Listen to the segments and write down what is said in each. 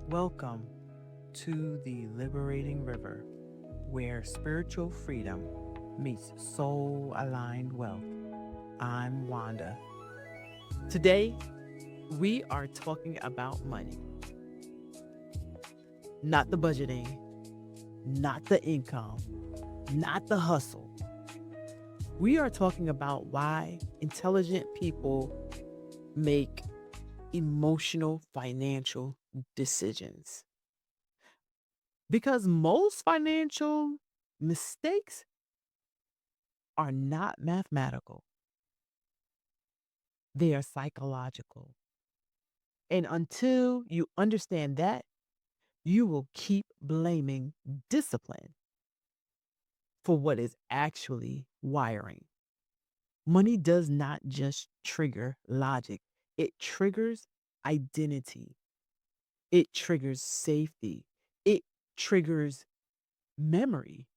Welcome to the Liberating River, where spiritual freedom meets soul aligned wealth. I'm Wanda. Today, we are talking about money, not the budgeting, not the income, not the hustle. We are talking about why intelligent people make emotional financial decisions. Because most financial mistakes are not mathematical, they are psychological. And until you understand that, you will keep blaming discipline for what is actually wiring. Money does not just trigger logic, it triggers identity, it triggers safety, it triggers memory,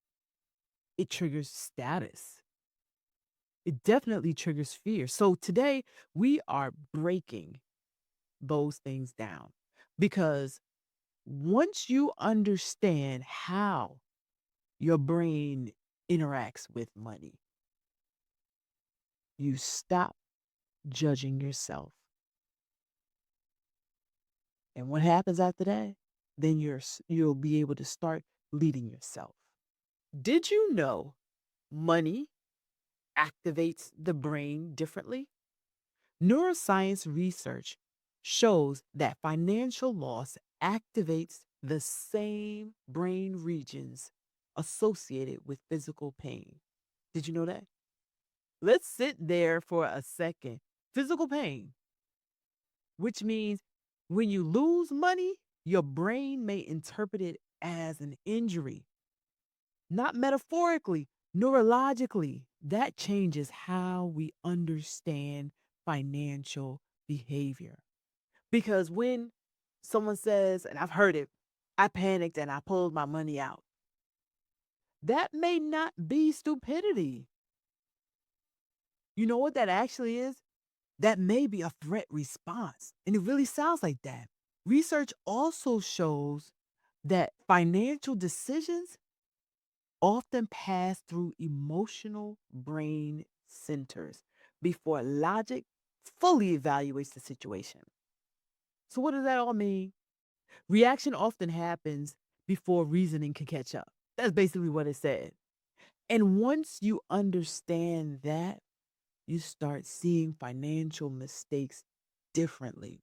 it triggers status. It definitely triggers fear. So today we are breaking those things down because once you understand how your brain interacts with money, you stop judging yourself. And what happens after that? Then you'll be able to start leading yourself. Did you know money activates the brain differently? Neuroscience research shows that financial loss activates the same brain regions associated with physical pain. Did you know that? Let's sit there for a second. Physical pain, which means when you lose money, your brain may interpret it as an injury, not metaphorically, neurologically. That changes how we understand financial behavior. Because when someone says, and I've heard it, I panicked and I pulled my money out, that may not be stupidity. You know what that actually is? That may be a threat response. And it really sounds like that. Research also shows that financial decisions often pass through emotional brain centers before logic fully evaluates the situation. So, what does that all mean? Reaction often happens before reasoning can catch up. That's basically what it said. And once you understand that, you start seeing financial mistakes differently,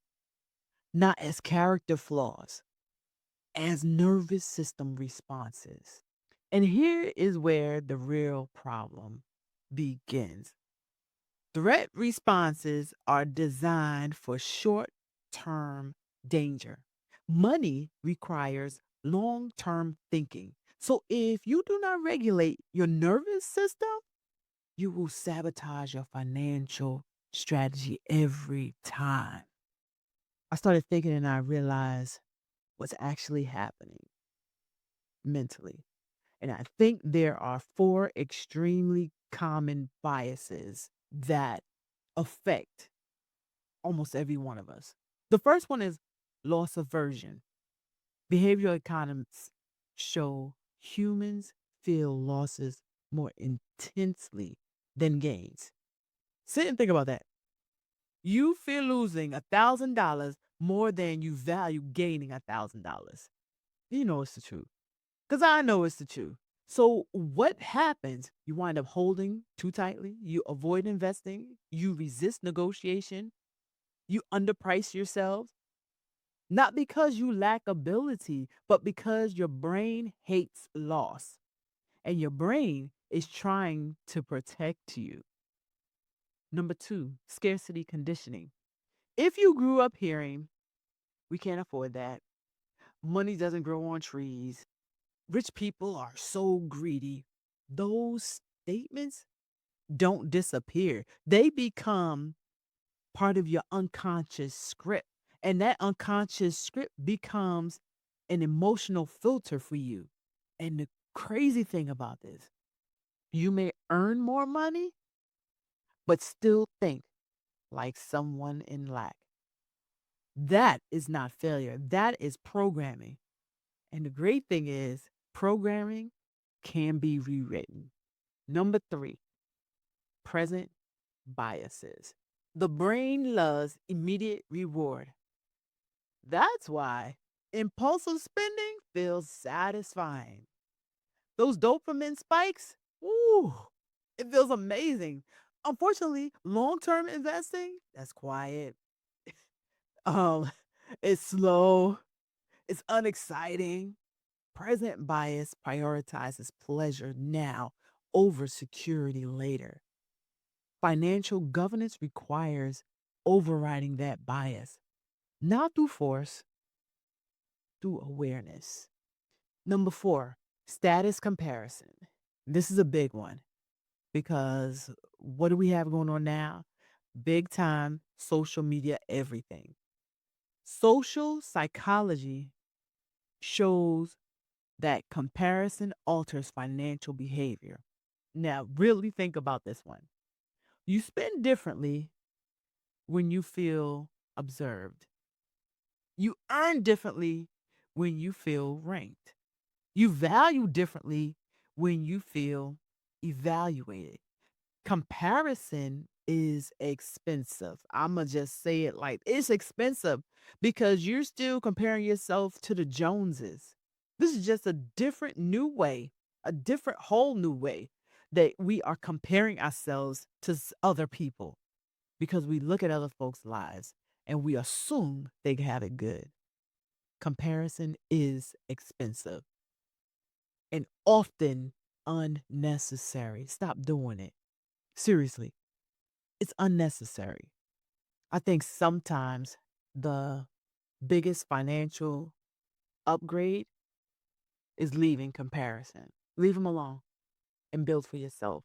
not as character flaws, as nervous system responses. And here is where the real problem begins. Threat responses are designed for short term danger. Money requires long term thinking. So if you do not regulate your nervous system, you will sabotage your financial strategy every time. I started thinking and I realized what's actually happening mentally. And I think there are four extremely common biases that affect almost every one of us. The first one is loss aversion. Behavioral economists show humans feel losses more intensely than gains. Sit and think about that. You feel losing $1,000 more than you value gaining $1,000. You know it's the truth. Because I know it's the truth. So, what happens? You wind up holding too tightly, you avoid investing, you resist negotiation, you underprice yourselves, not because you lack ability, but because your brain hates loss and your brain is trying to protect you. Number two, scarcity conditioning. If you grew up hearing, we can't afford that, money doesn't grow on trees, rich people are so greedy, those statements don't disappear. They become part of your unconscious script. And that unconscious script becomes an emotional filter for you. And the crazy thing about this, you may earn more money, but still think like someone in lack. That is not failure. That is programming. And the great thing is, programming can be rewritten. Number three, present biases. The brain loves immediate reward. That's why impulsive spending feels satisfying. Those dopamine spikes, ooh, it feels amazing. Unfortunately, long-term investing, that's quiet. Um, it's slow, it's unexciting. Present bias prioritizes pleasure now over security later. Financial governance requires overriding that bias, not through force, through awareness. Number four, status comparison. This is a big one because what do we have going on now? Big time social media, everything. Social psychology shows that comparison alters financial behavior. Now, really think about this one. You spend differently when you feel observed. You earn differently when you feel ranked. You value differently when you feel evaluated. Comparison is expensive. I'ma just say it like it's expensive because you're still comparing yourself to the Joneses. This is just a different new way, a different whole new way that we are comparing ourselves to other people because we look at other folks' lives and we assume they have it good. Comparison is expensive and often unnecessary. Stop doing it. Seriously, it's unnecessary. I think sometimes the biggest financial upgrade is leaving comparison. Leave them alone and build for yourself.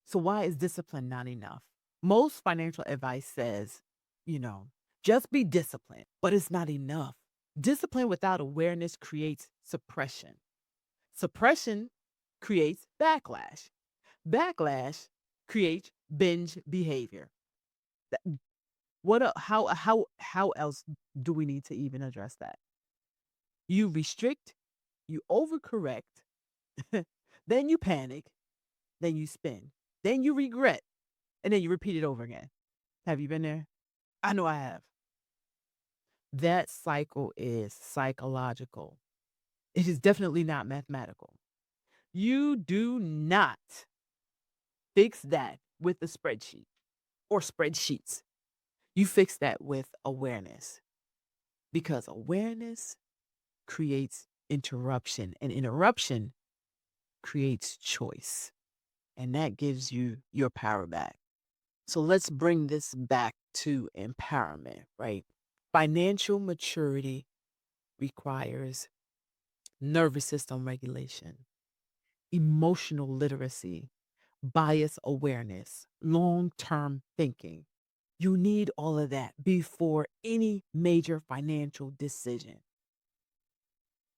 So, why is discipline not enough? Most financial advice says, you know, just be disciplined, but it's not enough. Discipline without awareness creates suppression. Suppression creates backlash. Backlash creates binge behavior. How else do we need to even address that? You restrict, you overcorrect, then you panic, then you spin, then you regret, and then you repeat it over again. Have you been there? I know I have. That cycle is psychological. It is definitely not mathematical. You do not fix that with a spreadsheet or spreadsheets. You fix that with awareness because awareness creates interruption, and interruption creates choice. And that gives you your power back. So let's bring this back to empowerment, right? Financial maturity requires nervous system regulation, emotional literacy, bias awareness, long term thinking. You need all of that before any major financial decision.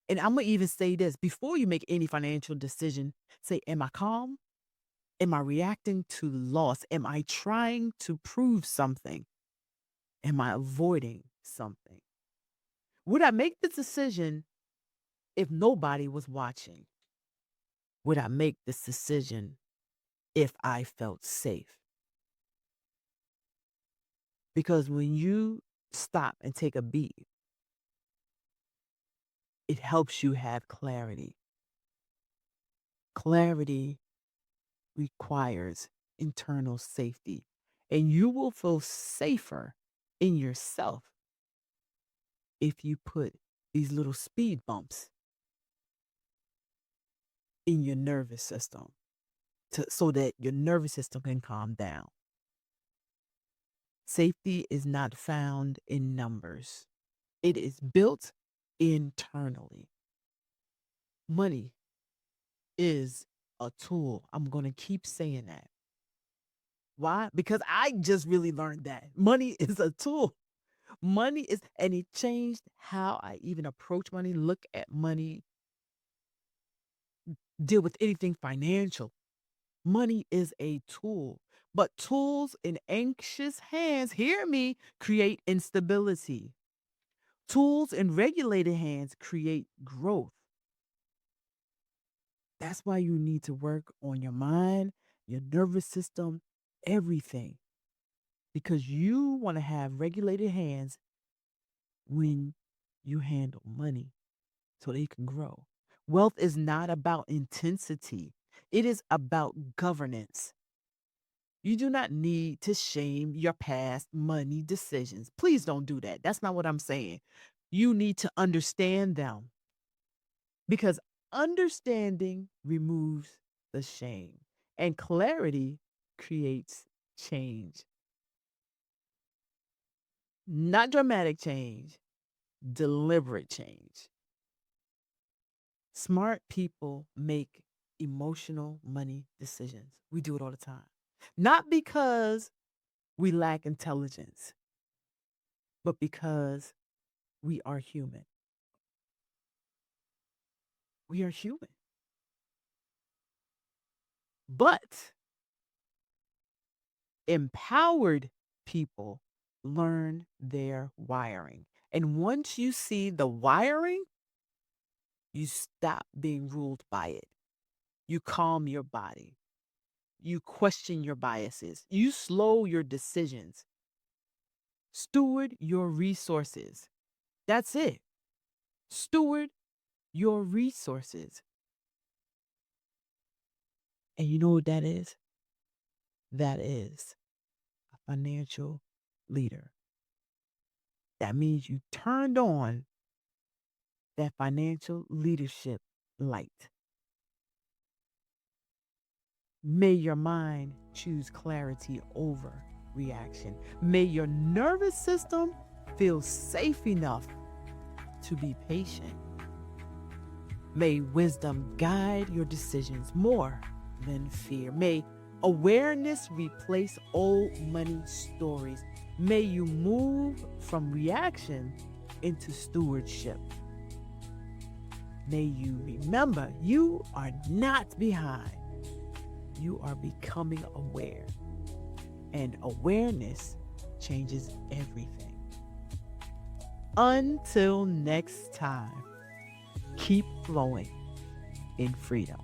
And I'm going to even say this before you make any financial decision, say, am I calm? Am I reacting to loss? Am I trying to prove something? Am I avoiding something? Would I make this decision if nobody was watching? Would I make this decision if I felt safe? Because when you stop and take a beat, it helps you have clarity. Clarity requires internal safety, and you will feel safer in yourself if you put these little speed bumps in your nervous system so that your nervous system can calm down. Safety is not found in numbers, it is built internally. Money is a tool. I'm going to keep saying that. Why? Because I just really learned that money is a tool. Money is, and it changed how I even approach money, look at money, deal with anything financial. Money is a tool, but tools in anxious hands, hear me, create instability. Tools in regulated hands create growth. That's why you need to work on your mind, your nervous system, everything, because you want to have regulated hands when you handle money so they can grow. Wealth is not about intensity, it is about governance. You do not need to shame your past money decisions. Please don't do that. That's not what I'm saying. You need to understand them because understanding removes the shame and clarity creates change. Not dramatic change, deliberate change. Smart people make emotional money decisions. We do it all the time. Not because we lack intelligence, but because we are human. We are human. But empowered people learn their wiring. And once you see the wiring, you stop being ruled by it. You calm your body. You question your biases. You slow your decisions. Steward your resources. That's it. Steward your resources. And you know what that is? That is a financial leader. That means you turned on that financial leadership light. May your mind choose clarity over reaction. May your nervous system feel safe enough to be patient. May wisdom guide your decisions more than fear. May awareness replace old money stories. May you move from reaction into stewardship. May you remember you are not behind. You are becoming aware. And awareness changes everything. Until next time, keep flowing in freedom.